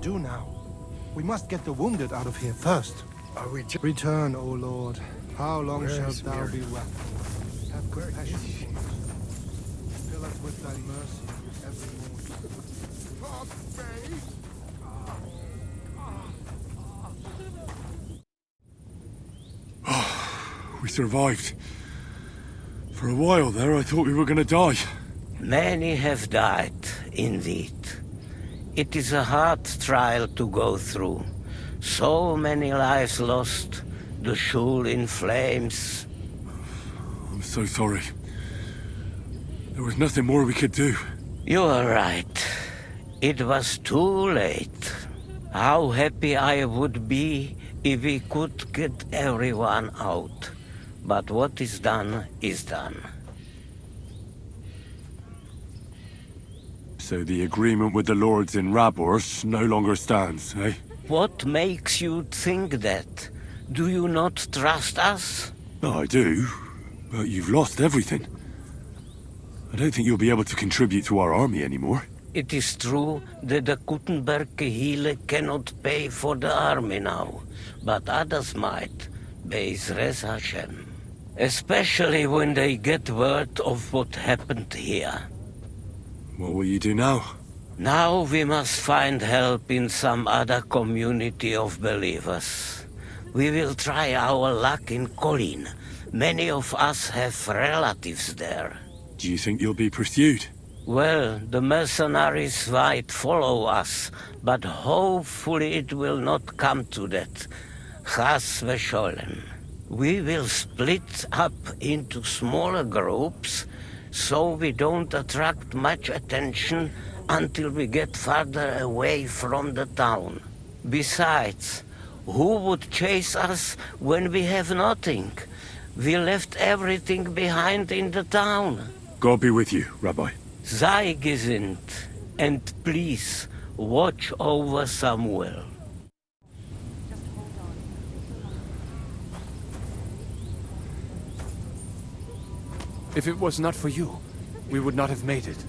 do now? We must get the wounded out of here first. Are we Return, O Lord. How long shalt thou be Miriam? welcome? Have compassion upon us. Fill us with thy mercy every morning. We survived. For a while there, I thought we were gonna die. Many have died, indeed. It is a hard trial to go through. So many lives lost, the shul in flames. I'm so sorry. There was nothing more we could do. You are right. It was too late. How happy I would be if we could get everyone out. But what is done is done. So the agreement with the lords in Warhorse no longer stands, eh? What makes you think that? Do you not trust us? No, I do. But you've lost everything. I don't think you'll be able to contribute to our army anymore. It is true that the Kuttenberg Kehile cannot pay for the army now, but others might, Be'ezras Hashem. Especially when they get word of what happened here. What will you do now? Now we must find help in some other community of believers. We will try our luck in Colin. Many of us have relatives there. Do you think you'll be pursued? Well, the mercenaries might follow us, but hopefully it will not come to that. Chas v'sholem. We will split up into smaller groups, so we don't attract much attention until we get farther away from the town. Besides, who would chase us when we have nothing? We left everything behind in the town. God be with you, Rabbi. Sei gesinnt, and please watch over Samuel. If it was not for you, we would not have made it.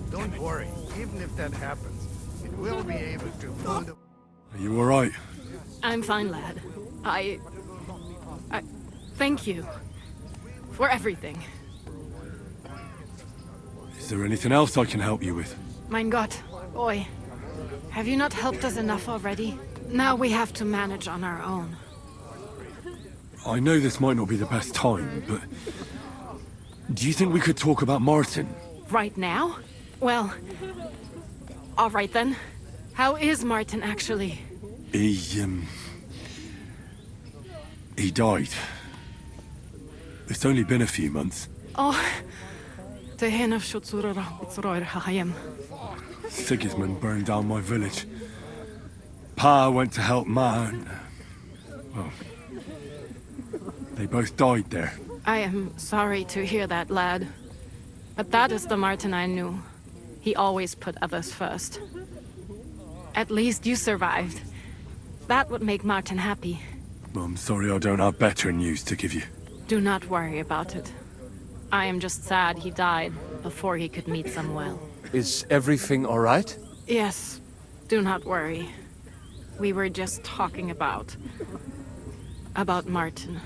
Don't worry. Even if that happens, it will be able to hold up. Are you alright? I'm fine, lad. I thank you for everything. Is there anything else I can help you with? Mein Gott, boy. Have you not helped us enough already? Now we have to manage on our own. I know this might not be the best time, but... do you think we could talk about Martin? Right now? Well, all right then. How is Martin actually? He died. It's only been a few months. Oh, Sigismund burned down my village. Pa went to help Ma and... well... they both died there. I am sorry to hear that, lad. But that is the Martin I knew. He always put others first. At least you survived. That would make Martin happy. I'm sorry I don't have better news to give you. Do not worry about it. I am just sad he died before he could meet Samuel. Is everything all right? Yes, do not worry. We were just talking about Martin.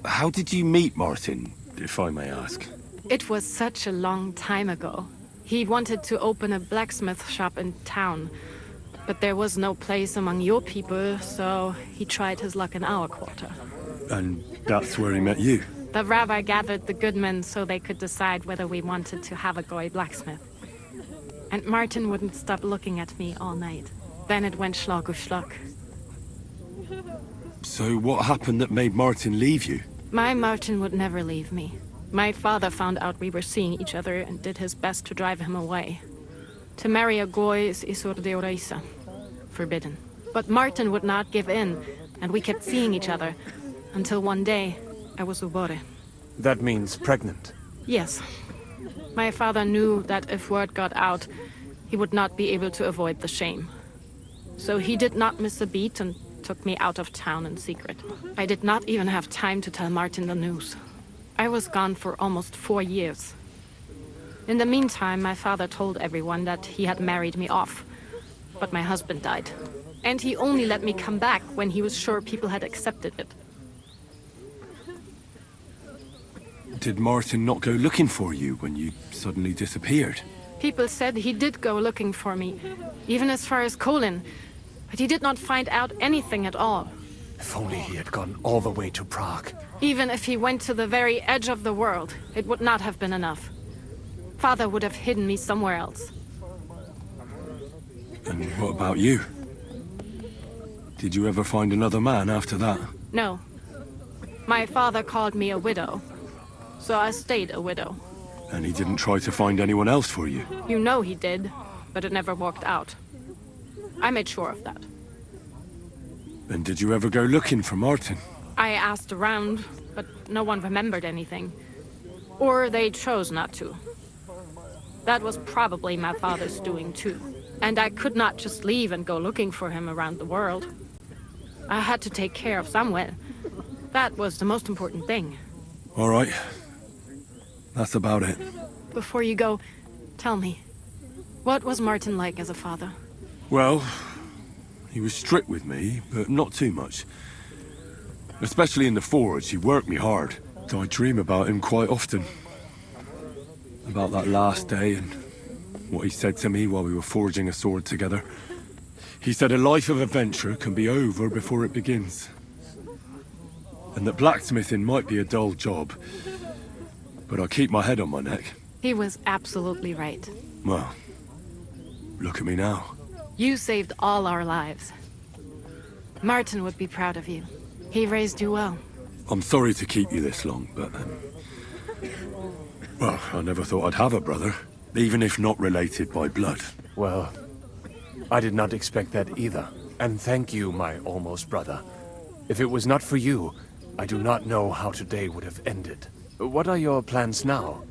How did you meet Martin, if I may ask? It was such a long time ago. He wanted to open a blacksmith shop in town, but there was no place among your people, so he tried his luck in our quarter. And that's where he met you? The rabbi gathered the good men so they could decide whether we wanted to have a goy blacksmith. And Martin wouldn't stop looking at me all night. Then it went schlag auf schlag. So what happened that made Martin leave you? My Martin would never leave me. My father found out we were seeing each other and did his best to drive him away. To marry a goy is isur deoraisa, forbidden. But Martin would not give in, and we kept seeing each other, until one day, I was ubore. That means pregnant. Yes. My father knew that if word got out, he would not be able to avoid the shame. So he did not miss a beat and took me out of town in secret. I did not even have time to tell Martin the news. I was gone for almost 4 years. In the meantime, my father told everyone that he had married me off. But my husband died. And he only let me come back when he was sure people had accepted it. Did Martin not go looking for you when you suddenly disappeared? People said he did go looking for me, even as far as Colin. But he did not find out anything at all. If only he had gone all the way to Prague. Even if he went to the very edge of the world, it would not have been enough. Father would have hidden me somewhere else. And what about you? Did you ever find another man after that? No. My father called me a widow. So I stayed a widow. And he didn't try to find anyone else for you? You know he did, but it never worked out. I made sure of that. And did you ever go looking for Martin? I asked around, but no one remembered anything. Or they chose not to. That was probably my father's doing too. And I could not just leave and go looking for him around the world. I had to take care of someone. That was the most important thing. All right. That's about it. Before you go, tell me, what was Martin like as a father? Well, he was strict with me, but not too much. Especially in the forge, he worked me hard. I dream about him quite often. About that last day and what he said to me while we were forging a sword together. He said a life of adventure can be over before it begins. And that blacksmithing might be a dull job, but I keep my head on my neck. He was absolutely right. Well, look at me now. You saved all our lives. Martin would be proud of you. He raised you well. I'm sorry to keep you this long, but... well, I never thought I'd have a brother, even if not related by blood. Well, I did not expect that either. And thank you, my almost brother. If it was not for you, I do not know how today would have ended. What are your plans now?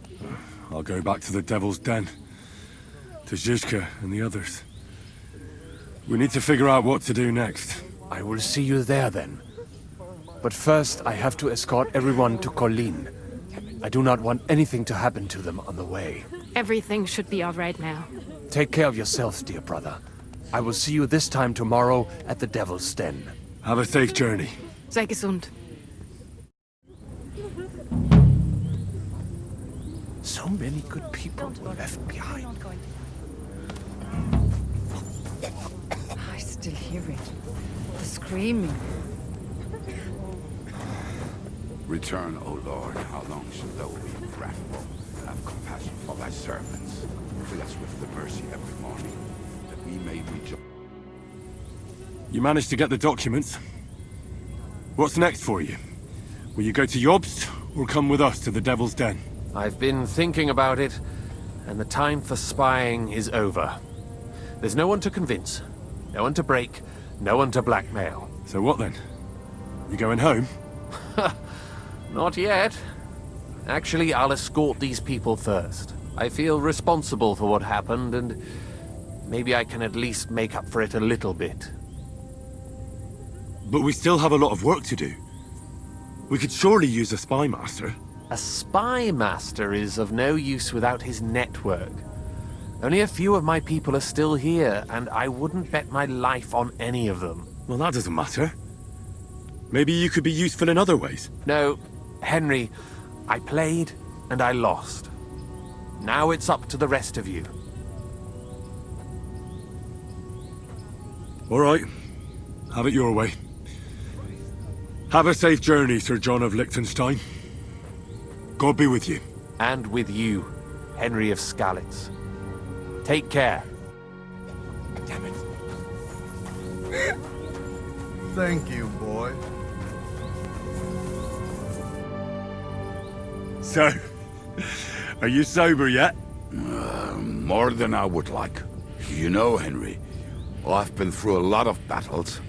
I'll go back to the Devil's Den. To Zizka and the others. We need to figure out what to do next. I will see you there then. But first, I have to escort everyone to Colleen. I do not want anything to happen to them on the way. Everything should be all right now. Take care of yourself, dear brother. I will see you this time tomorrow at the Devil's Den. Have a safe journey. Sei gesund. So many good people were left behind. I still hear it. The screaming. Return, O Lord. How long shalt thou be wrathful? Have compassion for thy servants. Fill us with the mercy every morning, that we may rejoice. You managed to get the documents. What's next for you? Will you go to Jobst, or come with us to the Devil's Den? I've been thinking about it, and the time for spying is over. There's no one to convince, no one to break, no one to blackmail. So what then? You going home? Not yet. Actually, I'll escort these people first. I feel responsible for what happened, and maybe I can at least make up for it a little bit. But we still have a lot of work to do. We could surely use a spy master. A spy master is of no use without his network. Only a few of my people are still here, and I wouldn't bet my life on any of them. Well, that doesn't matter. Maybe you could be useful in other ways. No, Henry, I played and I lost. Now it's up to the rest of you. All right. Have it your way. Have a safe journey, Sir John of Liechtenstein. God be with you. And with you, Henry of Skalitz. Take care. Damn it. Thank you, boy. So, are you sober yet? More than I would like. You know, Henry, I've been through a lot of battles,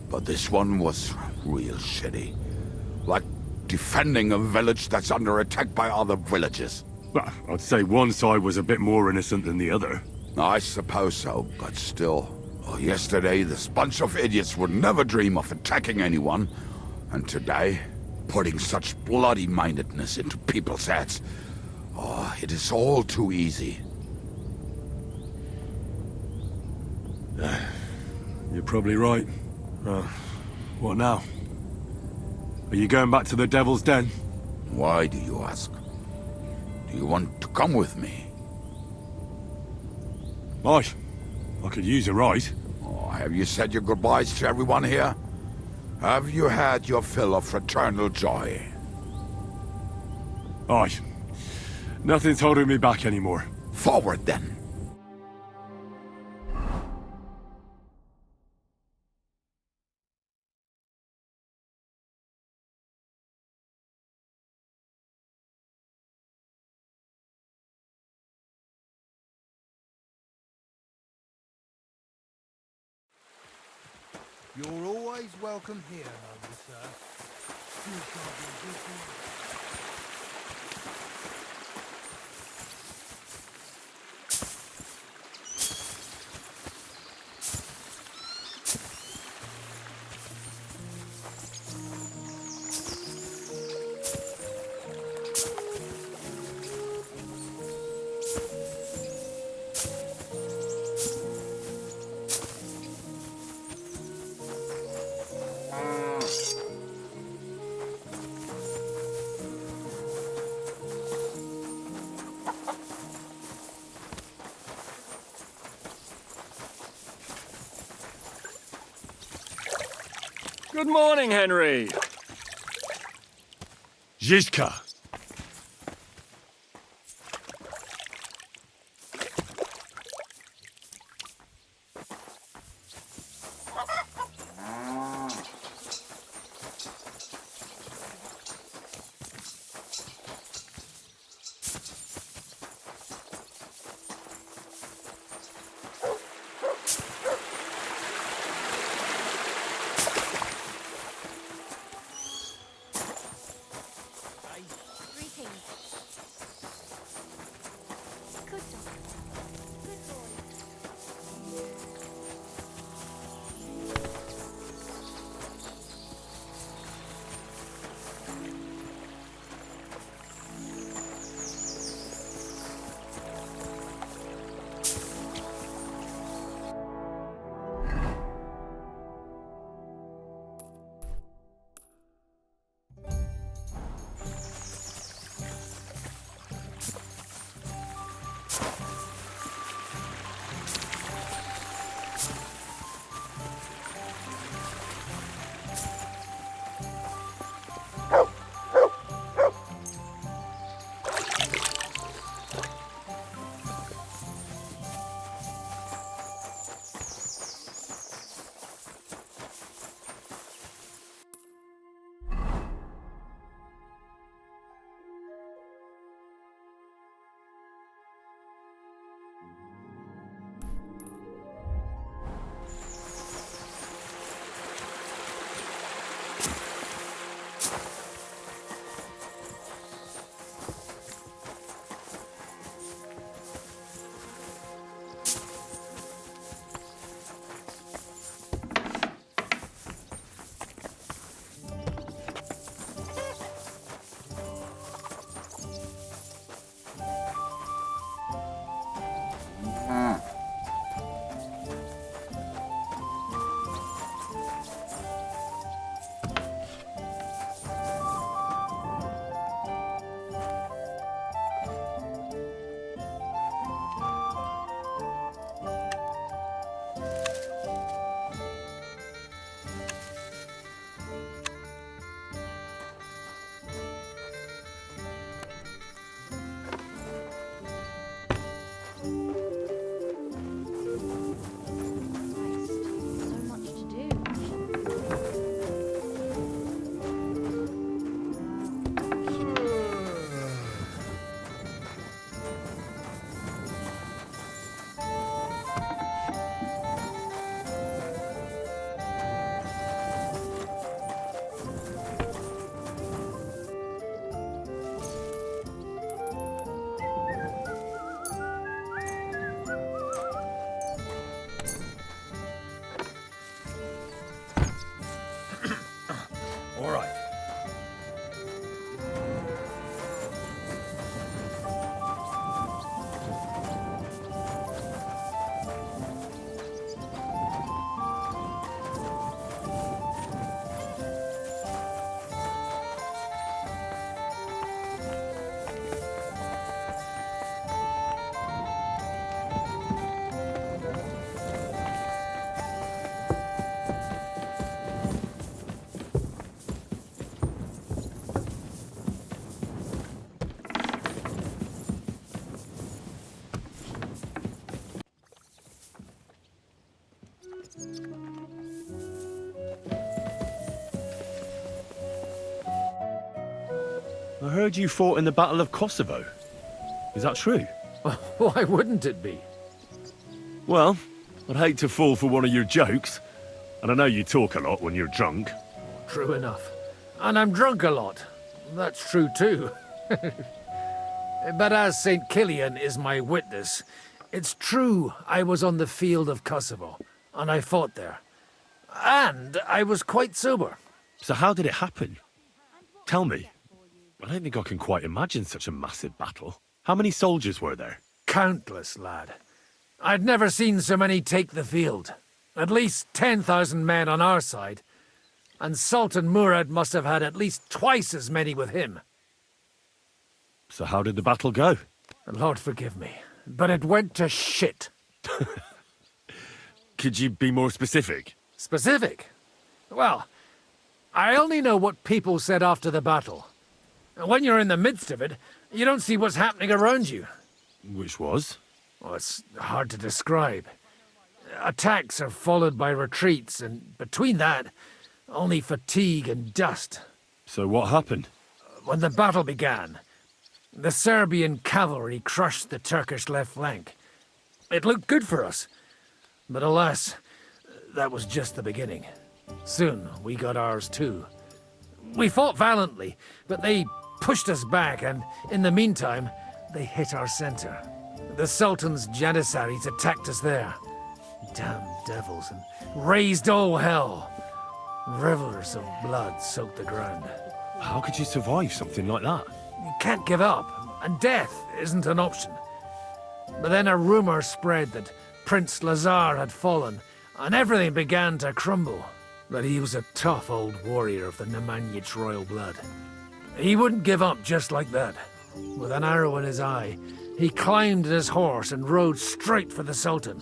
but this one was real shitty. Like defending a village that's under attack by other villages. Well, I'd say one side was a bit more innocent than the other. I suppose so, but still, Oh, yesterday, this bunch of idiots would never dream of attacking anyone. And today, putting such bloody-mindedness into people's heads. Oh, it is all too easy. You're probably right. What now? Are you going back to the Devil's Den? Why do you ask? Do you want to come with me? Aye. I could use a ride. Oh, have you said your goodbyes to everyone here? Have you had your fill of fraternal joy? Aye. Nothing's holding me back anymore. Forward, then. You're always welcome here, noble sir. You shall be good for Good morning, Henry. Zizka! I heard you fought in the Battle of Kosovo. Is that true? Why wouldn't it be? Well, I'd hate to fall for one of your jokes. And I know you talk a lot when you're drunk. True enough. And I'm drunk a lot. That's true too. But as St. Killian is my witness, it's true I was on the field of Kosovo, and I fought there. And I was quite sober. So how did it happen? Tell me. I don't think I can quite imagine such a massive battle. How many soldiers were there? Countless, lad. I'd never seen so many take the field. At least 10,000 men on our side. And Sultan Murad must have had at least twice as many with him. So how did the battle go? Lord forgive me, but it went to shit. Could you be more specific? Specific? Well, I only know what people said after the battle. When you're in the midst of it, you don't see what's happening around you. Which was? Well, it's hard to describe. Attacks are followed by retreats, and between that, only fatigue and dust. So what happened? When the battle began, the Serbian cavalry crushed the Turkish left flank. It looked good for us, but alas, that was just the beginning. Soon, we got ours too. We fought valiantly, but they pushed us back, and in the meantime, they hit our center. The Sultan's Janissaries attacked us there. Damn devils, and raised all hell. Rivers of blood soaked the ground. How could you survive something like that? You can't give up, and death isn't an option. But then a rumor spread that Prince Lazar had fallen, and everything began to crumble. But he was a tough old warrior of the Nemanjic royal blood. He wouldn't give up just like that. With an arrow in his eye, he climbed his horse and rode straight for the Sultan.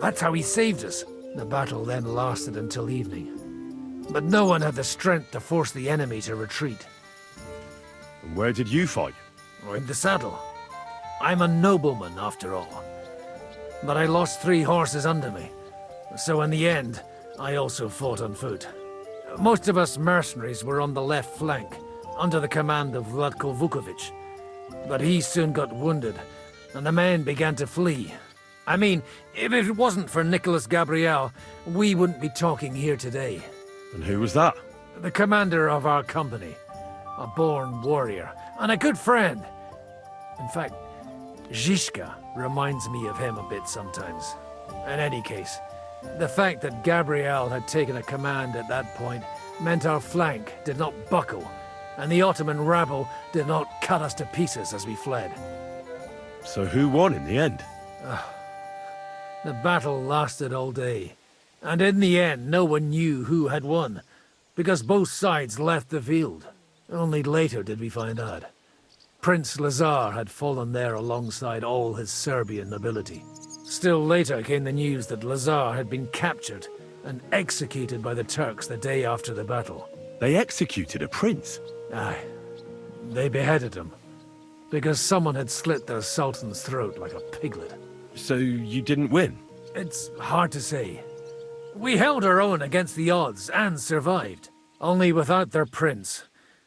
That's how he saved us. The battle then lasted until evening. But no one had the strength to force the enemy to retreat. And where did you fight? In the saddle. I'm a nobleman, after all. But I lost 3 horses under me. So in the end, I also fought on foot. Most of us mercenaries were on the left flank, under the command of Vlatko Vukovic. But he soon got wounded, and the men began to flee. I mean, if it wasn't for Nicholas Gabriel, we wouldn't be talking here today. And who was that? The commander of our company. A born warrior, and a good friend. In fact, Zizka reminds me of him a bit sometimes. In any case, the fact that Gabriel had taken a command at that point meant our flank did not buckle, and the Ottoman rabble did not cut us to pieces as we fled. So who won in the end? The battle lasted all day, and in the end no one knew who had won, because both sides left the field. Only later did we find out. Prince Lazar had fallen there alongside all his Serbian nobility. Still later came the news that Lazar had been captured and executed by the Turks the day after the battle. They executed a prince? Aye. They beheaded him, because someone had slit their sultan's throat like a piglet. So you didn't win? It's hard to say. We held our own against the odds and survived. Only without their prince,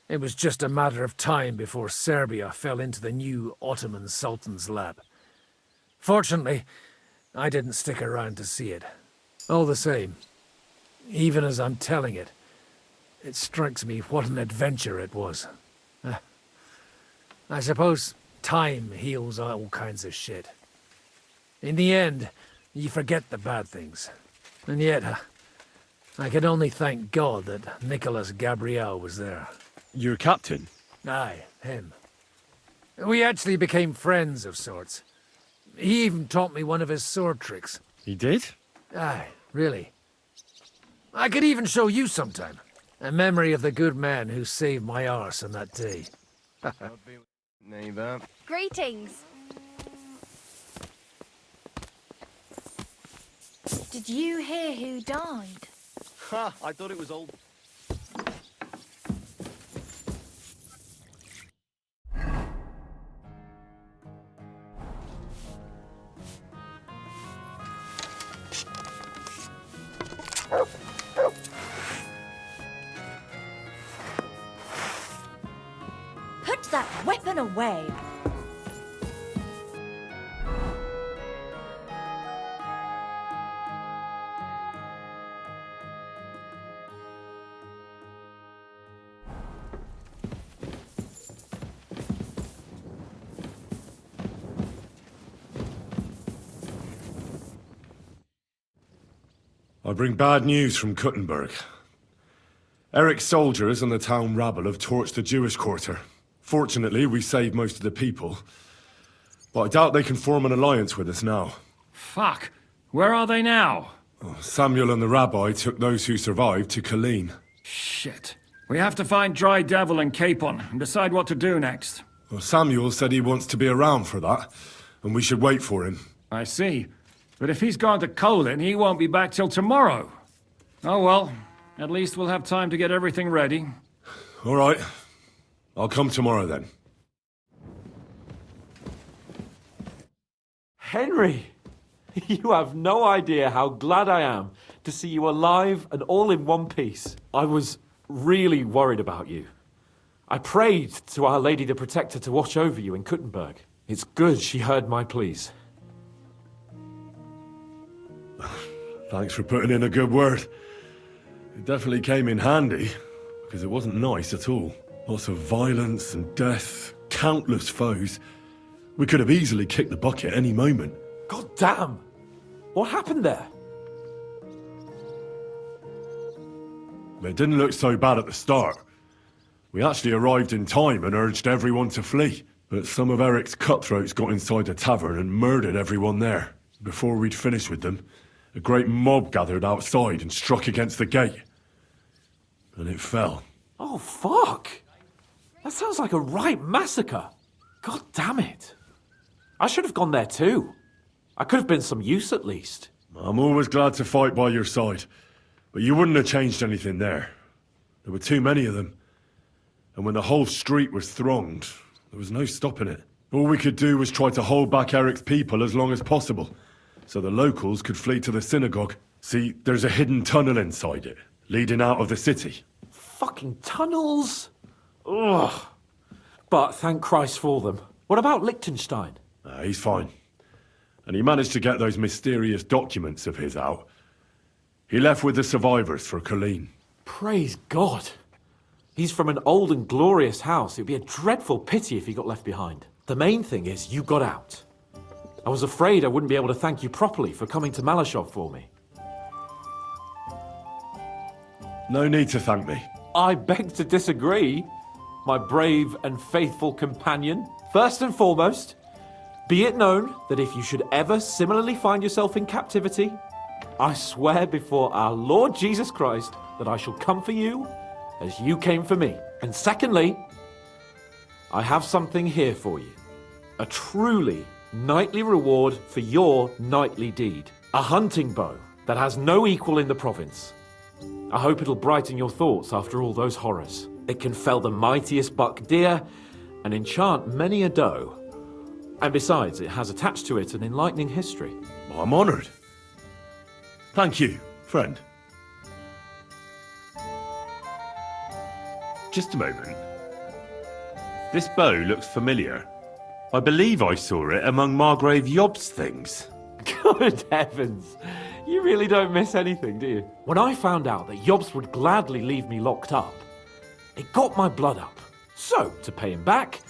it was just a matter of time before Serbia fell into the new Ottoman Sultan's lap. Fortunately, I didn't stick around to see it. All the same, even as I'm telling it, it strikes me what an adventure it was. I suppose time heals all kinds of shit. In the end, you forget the bad things. And yet, I can only thank God that Nicholas Gabriel was there. Your captain? Aye, him. We actually became friends of sorts. He even taught me one of his sword tricks. He did? Aye, really. I could even show you sometime. A memory of the good man who saved my arse on that day. Neighbor. Greetings. Did you hear who died? Ha! I thought it was old. that weapon away. I bring bad news from Kuttenberg. Eric's soldiers and the town rabble have torched the Jewish quarter. Fortunately, we saved most of the people. But I doubt they can form an alliance with us now. Fuck. Where are they now? Samuel and the rabbi took those who survived to Colleen. Shit. We have to find Dry Devil and Capon and decide what to do next. Well, Samuel said he wants to be around for that, and we should wait for him. I see. But if he's gone to Colin, he won't be back till tomorrow. Oh well, at least we'll have time to get everything ready. All right. I'll come tomorrow then. Henry! You have no idea how glad I am to see you alive and all in one piece. I was really worried about you. I prayed to Our Lady the Protector to watch over you in Kuttenberg. It's good she heard my pleas. Thanks for putting in a good word. It definitely came in handy, because it wasn't nice at all. Lots of violence and death, countless foes. We could have easily kicked the bucket any moment. God damn! What happened there? It didn't look so bad at the start. We actually arrived in time and urged everyone to flee. But some of Eric's cutthroats got inside the tavern and murdered everyone there. Before we'd finished with them, a great mob gathered outside and struck against the gate. And it fell. Oh, fuck! That sounds like a right massacre. God damn it. I should have gone there too. I could have been some use at least. I'm always glad to fight by your side. But you wouldn't have changed anything there. There were too many of them. And when the whole street was thronged, there was no stopping it. All we could do was try to hold back Eric's people as long as possible, so the locals could flee to the synagogue. See, there's a hidden tunnel inside it, leading out of the city. Fucking tunnels! Ugh. But thank Christ for them. What about Liechtenstein? He's fine. And he managed to get those mysterious documents of his out. He left with the survivors for Colleen. Praise God. He's from an old and glorious house. It'd be a dreadful pity if he got left behind. The main thing is you got out. I was afraid I wouldn't be able to thank you properly for coming to Malashov for me. No need to thank me. I beg to disagree, my brave and faithful companion. First and foremost, be it known that if you should ever similarly find yourself in captivity, I swear before our Lord Jesus Christ that I shall come for you as you came for me. And secondly, I have something here for you. A truly knightly reward for your knightly deed. A hunting bow that has no equal in the province. I hope it'll brighten your thoughts after all those horrors. It can fell the mightiest buck deer and enchant many a doe. And besides, it has attached to it an enlightening history. Well, I'm honoured. Thank you, friend. Just a moment. This bow looks familiar. I believe I saw it among Margrave Yob's things. Good heavens. You really don't miss anything, do you? When I found out that Yobs would gladly leave me locked up, it got my blood up. So, to pay him back,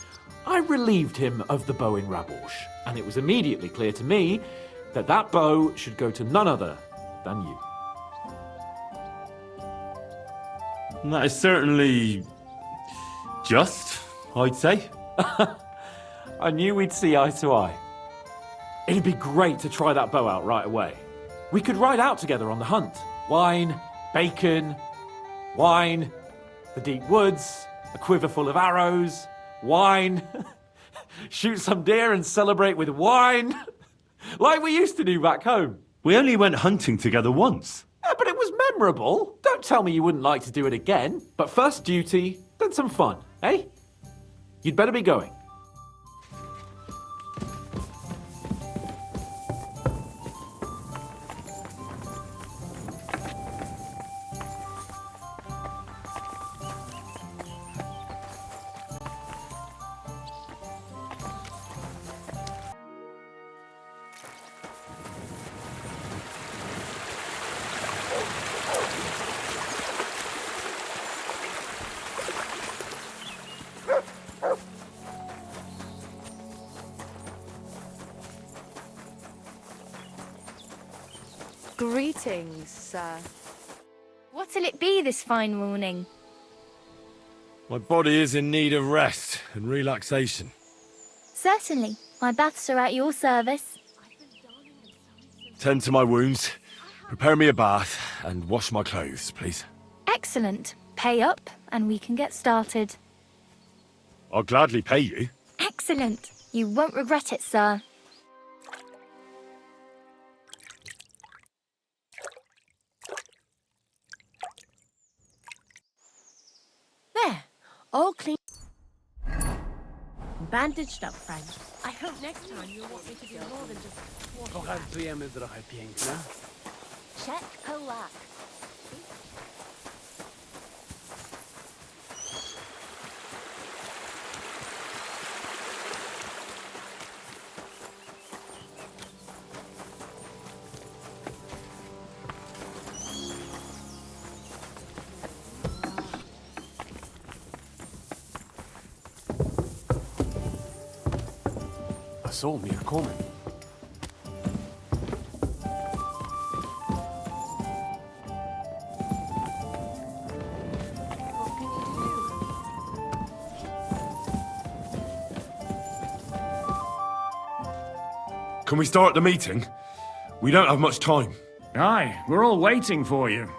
I relieved him of the bow in Raborsh. And it was immediately clear to me that that bow should go to none other than you. That is certainly just, I'd say. I knew we'd see eye to eye. It'd be great to try that bow out right away. We could ride out together on the hunt. Wine, bacon, wine, the deep woods, a quiver full of arrows, wine, shoot some deer and celebrate with wine, like we used to do back home. We only went hunting together once. Yeah, but it was memorable. Don't tell me you wouldn't like to do it again. But first duty, then some fun, eh? You'd better be going. Greetings, sir. What'll it be this fine morning? My body is in need of rest and relaxation. Certainly. My baths are at your service. Tend to my wounds, prepare me a bath, and wash my clothes, please. Excellent. Pay up, and we can get started. I'll gladly pay you. Excellent. You won't regret it, sir. There. All clean. Bandaged up, friend. I hope next time you'll want me to do more than just wash back. Check Polak. I saw me coming. Can we start the meeting? We don't have much time. Aye, we're all waiting for you.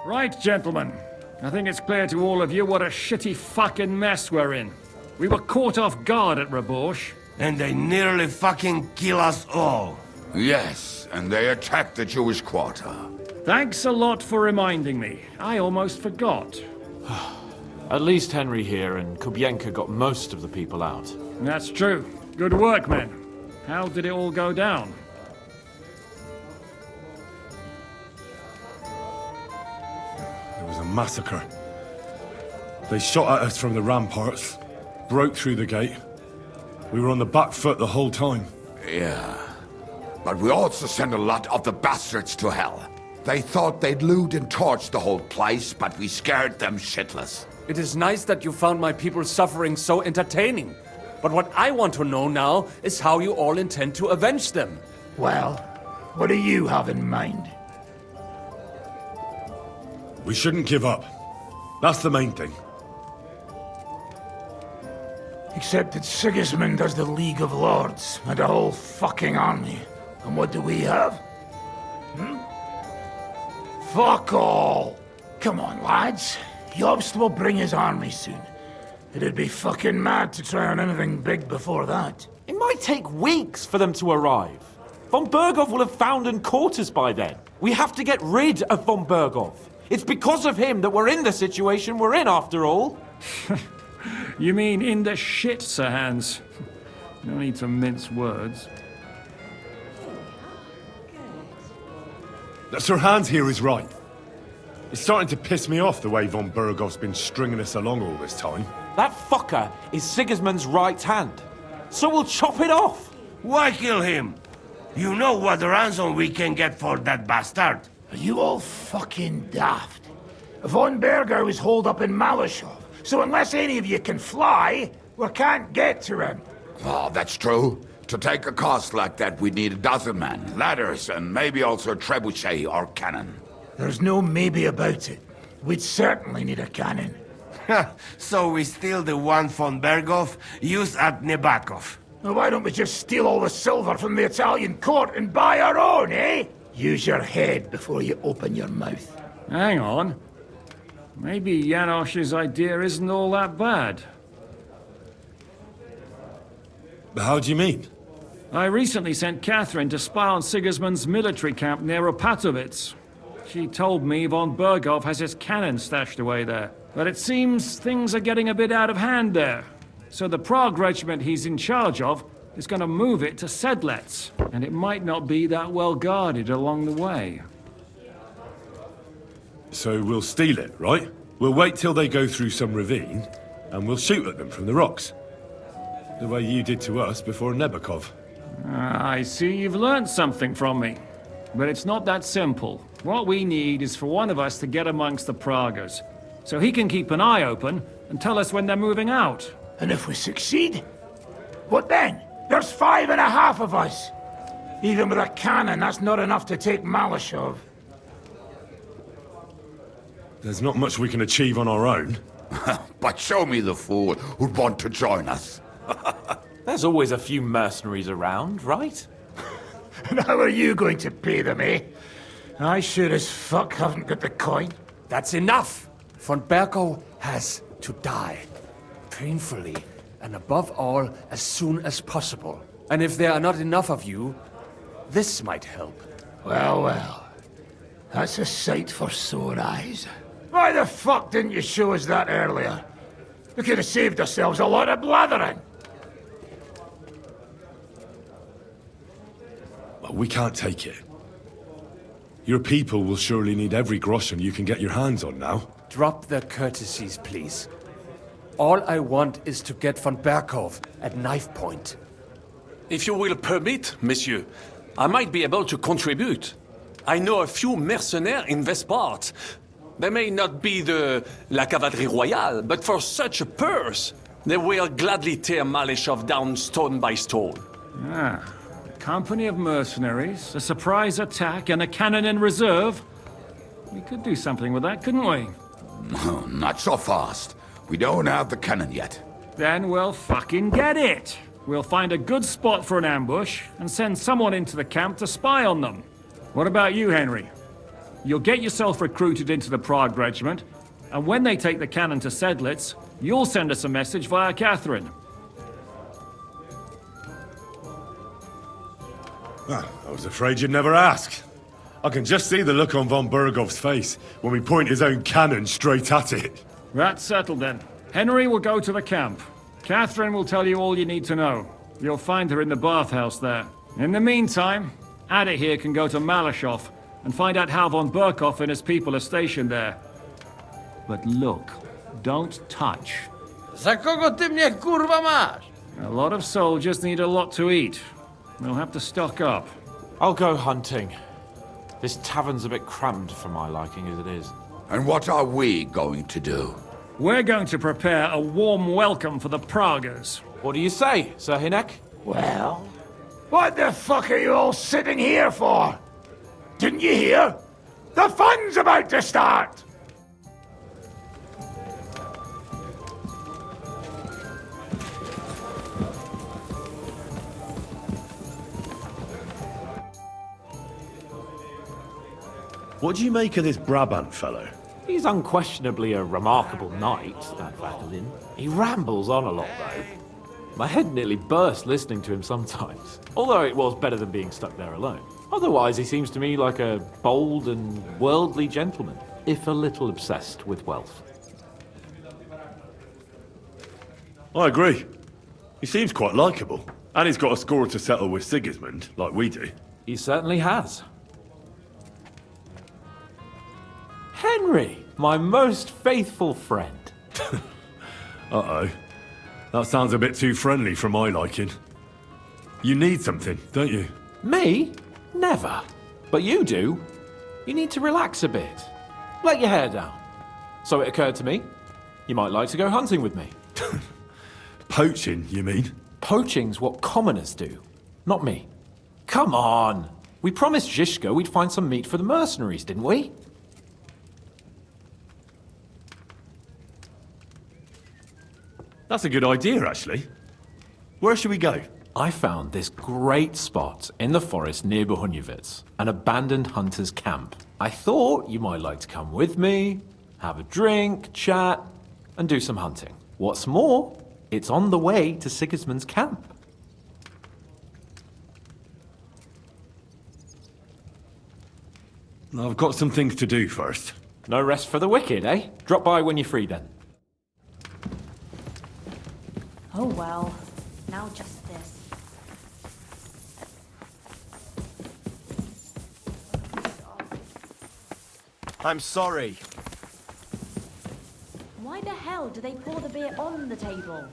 Right, gentlemen. I think it's clear to all of you what a shitty fucking mess we're in. We were caught off guard at Rabosh. And they nearly fucking kill us all. Yes, and they attacked the Jewish quarter. Thanks a lot for reminding me. I almost forgot. At least Henry here and Kubienka got most of the people out. That's true. Good work, men. How did it all go down? It was a massacre. They shot at us from the ramparts, broke through the gate. We were on the back foot the whole time. Yeah. But we also sent a lot of the bastards to hell. They thought they'd loot and torch the whole place, but we scared them shitless. It is nice that you found my people's suffering so entertaining. But what I want to know now is how you all intend to avenge them. Well, what do you have in mind? We shouldn't give up. That's the main thing. Except that Sigismund has the League of Lords and a whole fucking army. And what do we have? Fuck all! Come on, lads. Jobst will bring his army soon. It'd be fucking mad to try on anything big before that. It might take weeks for them to arrive. Von Berghoff will have found and caught us by then. We have to get rid of Von Berghoff. It's because of him that we're in the situation we're in, after all. You mean in the shit, Sir Hans? No need to mince words. Sir Hans here is right. It's starting to piss me off the way Von Berghoff's been stringing us along all this time. That fucker is Sigismund's right hand. So we'll chop it off. Why kill him? You know what ransom we can get for that bastard. Are you all fucking daft? Von Berger was holed up in Malashov, so unless any of you can fly, we can't get to him. Oh, that's true. To take a cost like that, we'd need a dozen men, ladders, and maybe also a trebuchet or cannon. There's no maybe about it. We'd certainly need a cannon. So we steal the one von Berghoff used at Nebakov. Well, why don't we just steal all the silver from the Italian court and buy our own, eh? Use your head before you open your mouth. Hang on. Maybe Janosch's idea isn't all that bad. How do you mean? I recently sent Catherine to spy on Sigismund's military camp near Opatovitz. She told me Von Berghoff has his cannon stashed away there. But it seems things are getting a bit out of hand there. So the Prague regiment he's in charge of is going to move it to Sedlets. And it might not be that well guarded along the way. So we'll steal it, right? We'll wait till they go through some ravine, and we'll shoot at them from the rocks. The way you did to us before Nebakov. I see you've learned something from me. But it's not that simple. What we need is for one of us to get amongst the Praguers, so he can keep an eye open and tell us when they're moving out. And if we succeed? What then? There's 5.5 of us. Even with a cannon, that's not enough to take Malashov. There's not much we can achieve on our own. But show me the fool who'd want to join us. There's always a few mercenaries around, right? And how are you going to pay them, eh? I sure as fuck haven't got the coin. That's enough! Von Berkow has to die. Painfully, and above all, as soon as possible. And if there are not enough of you, this might help. Well, well. That's a sight for sore eyes. Why the fuck didn't you show us that earlier? We could have saved ourselves a lot of blathering. Well, we can't take it. Your people will surely need every groschen you can get your hands on now. Drop the courtesies, please. All I want is to get von Berkow at knife point. If you will permit, monsieur, I might be able to contribute. I know a few mercenaires in this part. They may not be la cavalerie royale, but for such a purse, they will gladly tear Malashov down stone by stone. Ah, a company of mercenaries, a surprise attack, and a cannon in reserve. We could do something with that, couldn't we? No, not so fast. We don't have the cannon yet. Then we'll fucking get it. We'll find a good spot for an ambush and send someone into the camp to spy on them. What about you, Henry? You'll get yourself recruited into the Prague regiment, and when they take the cannon to Sedlitz, you'll send us a message via Catherine. Ah, I was afraid you'd never ask. I can just see the look on von Bergov's face when we point his own cannon straight at it. That's settled then. Henry will go to the camp. Catherine will tell you all you need to know. You'll find her in the bathhouse there. In the meantime, Ada here can go to Malashov and find out how von Berkow and his people are stationed there. But look, don't touch. Za kogo ty mnie kurwa masz? A lot of soldiers need a lot to eat. They'll have to stock up. I'll go hunting. This tavern's a bit cramped for my liking as it is. And what are we going to do? We're going to prepare a warm welcome for the Praguers. What do you say, Sir Hinek? Well, what the fuck are you all sitting here for? Didn't you hear? The fun's about to start! What do you make of this Brabant fellow? He's unquestionably a remarkable knight, that Vatalin. He rambles on a lot, though. My head nearly burst listening to him sometimes. Although it was better than being stuck there alone. Otherwise, he seems to me like a bold and worldly gentleman, if a little obsessed with wealth. I agree. He seems quite likeable. And he's got a score to settle with Sigismund, like we do. He certainly has. Henry, my most faithful friend. Uh-oh. That sounds a bit too friendly for my liking. You need something, don't you? Me? Never. But you do. You need to relax a bit. Let your hair down. So it occurred to me, you might like to go hunting with me. Poaching, you mean? Poaching's what commoners do, not me. Come on. We promised Zhishka we'd find some meat for the mercenaries, didn't we? That's a good idea, actually. Where should we go? I found this great spot in the forest near Bohuniewicz, an abandoned hunter's camp. I thought you might like to come with me, have a drink, chat, and do some hunting. What's more, it's on the way to Sigismund's camp. I've got some things to do first. No rest for the wicked, eh? Drop by when you're free then. Oh well, now just this. I'm sorry. Why the hell do they pour the beer on the table?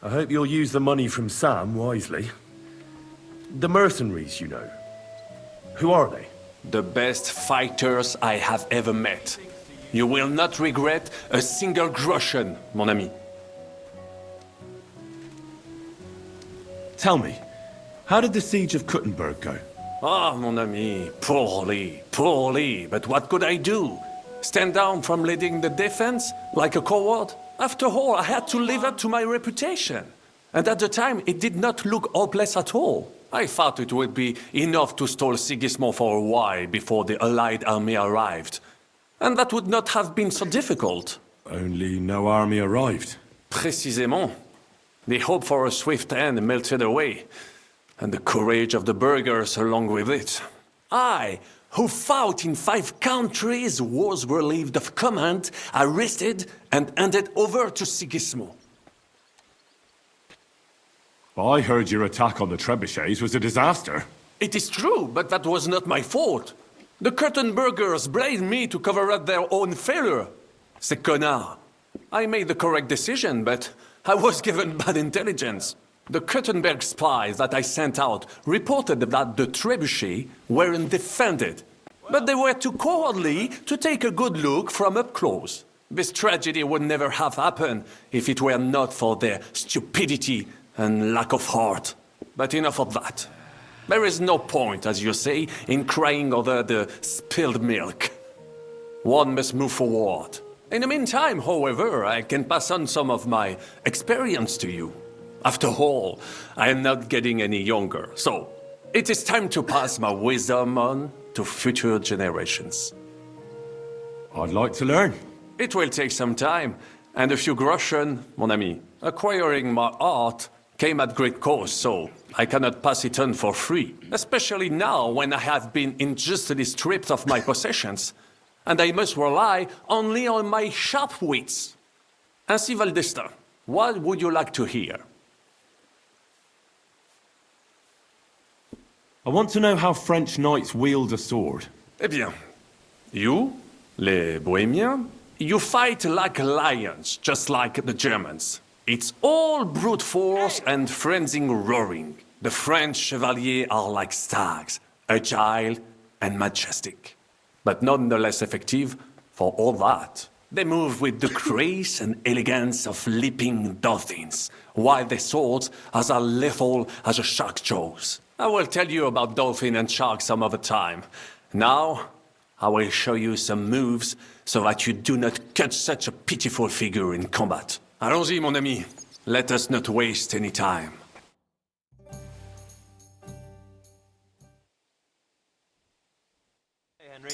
I hope you'll use the money from Sam wisely. The mercenaries, you know. Who are they? The best fighters I have ever met. You will not regret a single groschen, mon ami. Tell me, how did the siege of Kuttenberg go? Ah, mon ami, poorly. But what could I do? Stand down from leading the defense like a coward? After all, I had to live up to my reputation. And at the time, it did not look hopeless at all. I thought it would be enough to stall Sigismund for a while before the Allied army arrived. And that would not have been so difficult. Only no army arrived. Précisément. The hope for a swift end melted away, and the courage of the burghers along with it. I, who fought in 5 countries, was relieved of command, arrested, and handed over to Sigismund. I heard your attack on the trebuchets was a disaster. It is true, but that was not my fault. The Kuttenbergers blamed me to cover up their own failure. Ces connards. I made the correct decision, but I was given bad intelligence. The Kuttenberg spies that I sent out reported that the trebuchets weren't defended, but they were too cowardly to take a good look from up close. This tragedy would never have happened if it were not for their stupidity and lack of heart. But enough of that. There is no point, as you say, in crying over the spilled milk. One must move forward. In the meantime, however, I can pass on some of my experience to you. After all, I am not getting any younger, so it is time to pass my wisdom on to future generations. I'd like to learn. It will take some time, and a few groschen, mon ami. Acquiring my art came at great cost, so I cannot pass it on for free. Especially now, when I have been injustly stripped of my possessions, and I must rely only on my sharp wits. Ainsi, Valdesta, what would you like to hear? I want to know how French knights wield a sword. Eh bien, you, les Bohemians, you fight like lions, just like the Germans. It's all brute force and frenzied roaring. The French chevaliers are like stags, agile and majestic, but nonetheless effective for all that. They move with the grace and elegance of leaping dolphins, while their swords are as lethal as a shark's jaws. I will tell you about dolphin and shark some other time. Now, I will show you some moves so that you do not cut such a pitiful figure in combat. Allons-y, mon ami. Let us not waste any time. Hey, Henry.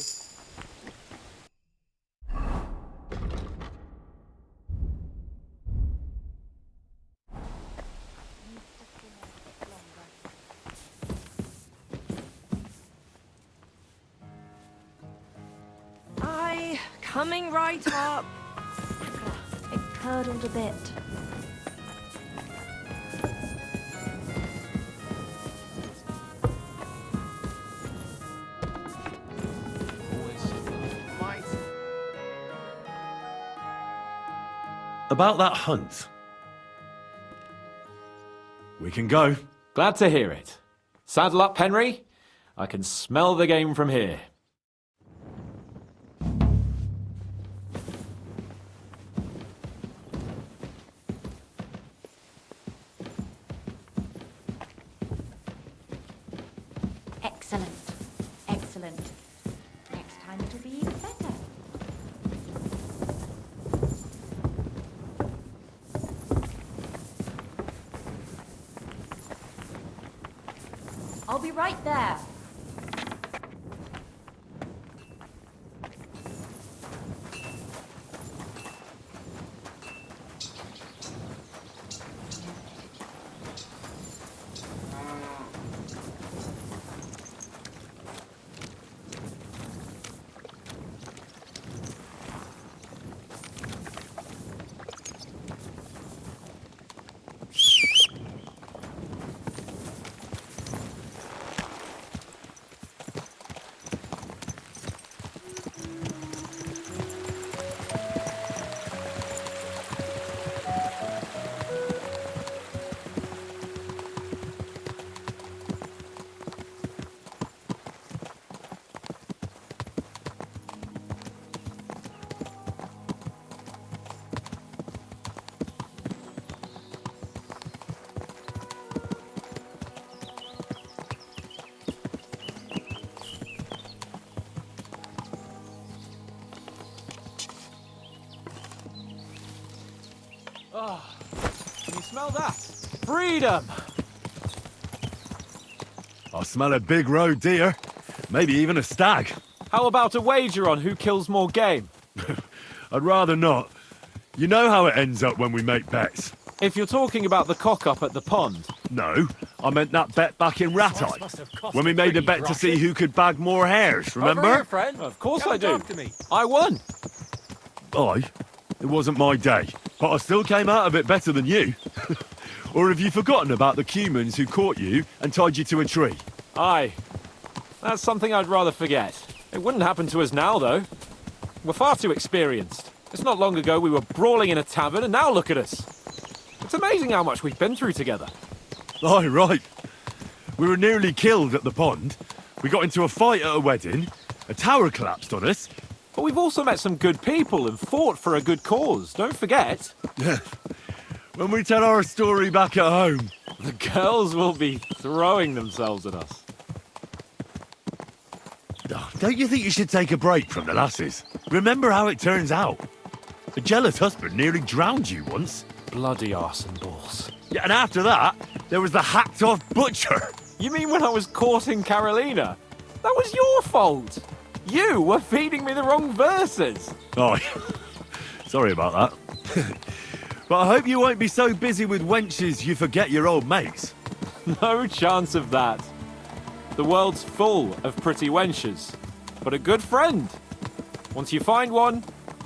Aye, coming right up. It curdled a bit. About that hunt. We can go. Glad to hear it. Saddle up, Henry. I can smell the game from here. Excellent. Excellent. Next time it'll be even better. I'll be right there. Oh, can you smell that? Freedom! I smell a big roe deer. Maybe even a stag. How about a wager on who kills more game? I'd rather not. You know how it ends up when we make bets. If you're talking about the cock-up at the pond. No, I meant that bet back in Rattay. When we made a bet to see who could bag more hares, remember? Over here, friend. Of course I do. I won. It wasn't my day, but I still came out of it better than you. Or have you forgotten about the Cumans who caught you and tied you to a tree? Aye. That's something I'd rather forget. It wouldn't happen to us now, though. We're far too experienced. It's not long ago we were brawling in a tavern, and now look at us. It's amazing how much we've been through together. Aye, right. We were nearly killed at the pond. We got into a fight at a wedding. A tower collapsed on us. But we've also met some good people and fought for a good cause, don't forget. When we tell our story back at home. The girls will be throwing themselves at us. Don't you think you should take a break from the lasses? Remember how it turns out. A jealous husband nearly drowned you once. Bloody arse and balls. Yeah, and after that, there was the hacked-off butcher. You mean when I was courting Carolina? That was your fault. You were feeding me the wrong verses. Oh, sorry about that. But I hope you won't be so busy with wenches you forget your old mates. No chance of that. The world's full of pretty wenches. But a good friend. Once you find one,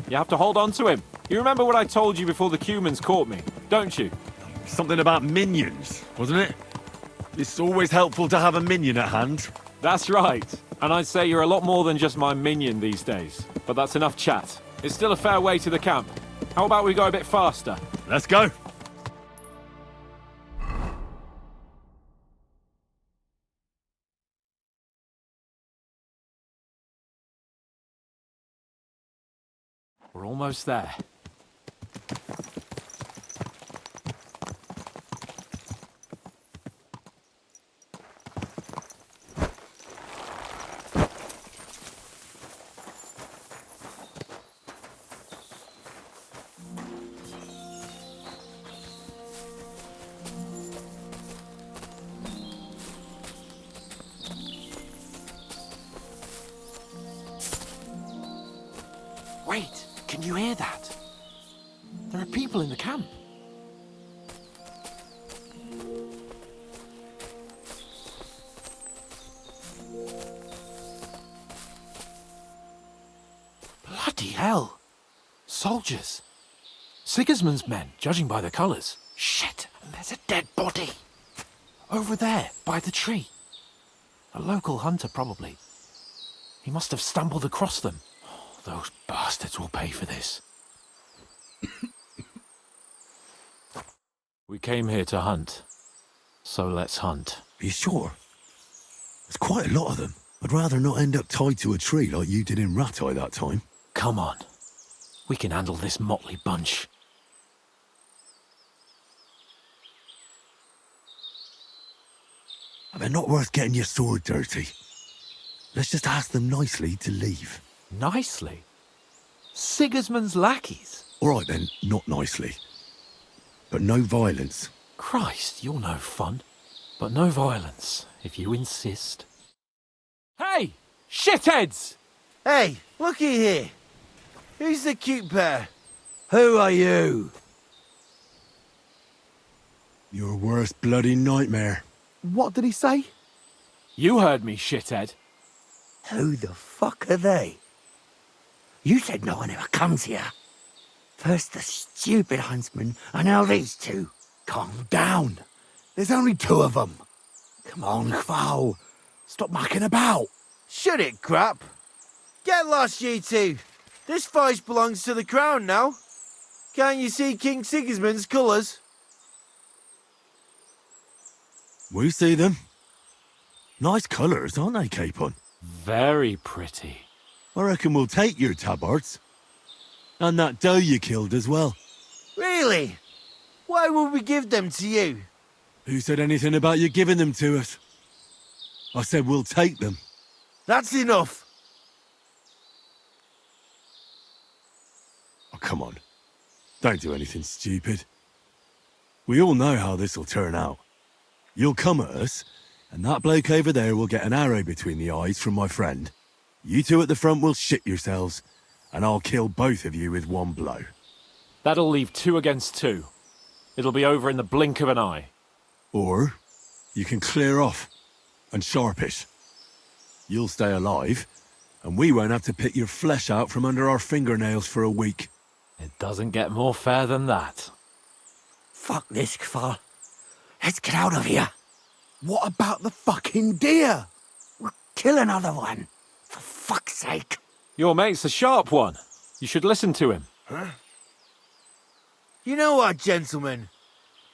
you have to hold on to him. You remember what I told you before the Cumans caught me, don't you? Something about minions, wasn't it? It's always helpful to have a minion at hand. That's right. And I'd say you're a lot more than just my minion these days. But that's enough chat. It's still a fair way to the camp. How about we go a bit faster? Let's go. We're almost there. Wait, can you hear that? There are people in the camp. Bloody hell! Soldiers. Sigismund's men, judging by the colours. Shit, and there's a dead body. Over there, by the tree. A local hunter, probably. He must have stumbled across them. Those bastards will pay for this. We came here to hunt. So let's hunt. Are you sure? There's quite a lot of them. I'd rather not end up tied to a tree like you did in Rattay that time. Come on. We can handle this motley bunch. They're not worth getting your sword dirty. Let's just ask them nicely to leave. Nicely? Sigismund's lackeys? All right then, not nicely. But no violence. Christ, you're no fun. But no violence, if you insist. Hey! Shitheads! Hey, looky here. Who's the cute pair? Who are you? Your worst bloody nightmare. What did he say? You heard me, shithead. Who the fuck are they? You said no one ever comes here. First the stupid huntsman, and now these two. Calm down. There's only two of them. Come on, Kval. Stop mucking about. Shut it, crap. Get lost, you two. This fight belongs to the crown now. Can't you see King Sigismund's colours? We see them. Nice colours, aren't they, Capon? Very pretty. I reckon we'll take your tabards. And that doe you killed as well. Really? Why would we give them to you? Who said anything about you giving them to us? I said we'll take them. That's enough. Oh, come on. Don't do anything stupid. We all know how this'll turn out. You'll come at us, and that bloke over there will get an arrow between the eyes from my friend. You two at the front will shit yourselves, and I'll kill both of you with one blow. That'll leave 2 against 2. It'll be over in the blink of an eye. Or you can clear off and sharpish. You'll stay alive, and we won't have to pick your flesh out from under our fingernails for a week. It doesn't get more fair than that. Fuck this, Kval. Let's get out of here. What about the fucking deer? We'll kill another one. For fuck's sake. Your mate's a sharp one. You should listen to him. Huh? You know what, gentlemen?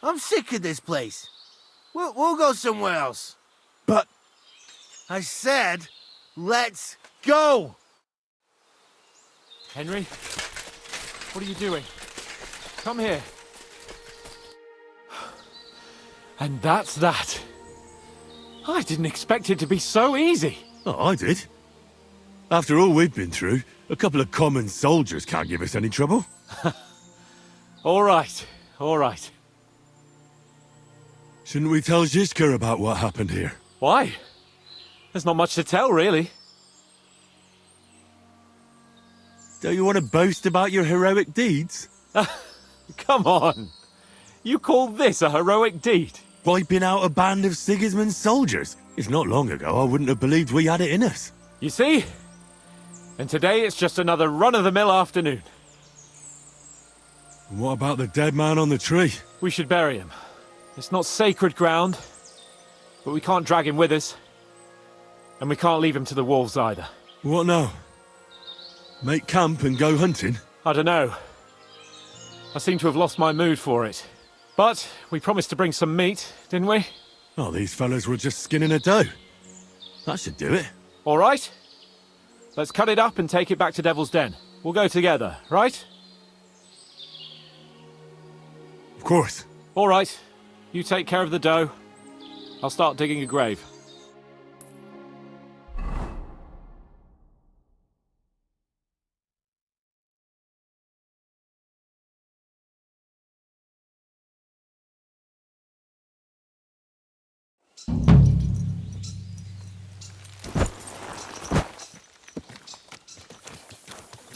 I'm sick of this place. We'll go somewhere else. But... I said, let's go! Henry? What are you doing? Come here. And that's that. I didn't expect it to be so easy. Oh, I did. After all we've been through, a couple of common soldiers can't give us any trouble. All right, all right. Shouldn't we tell Zizka about what happened here? Why? There's not much to tell, really. Don't you want to boast about your heroic deeds? Come on. You call this a heroic deed? Wiping out a band of Sigismund's soldiers. It's not long ago I wouldn't have believed we had it in us. You see? And today it's just another run-of-the-mill afternoon. And what about the dead man on the tree? We should bury him. It's not sacred ground, but we can't drag him with us. And we can't leave him to the wolves either. What now? Make camp and go hunting? I don't know. I seem to have lost my mood for it. But we promised to bring some meat, didn't we? Oh, these fellas were just skinning a doe. That should do it. All right. Let's cut it up and take it back to Devil's Den. We'll go together, right? Of course. All right. You take care of the doe. I'll start digging a grave.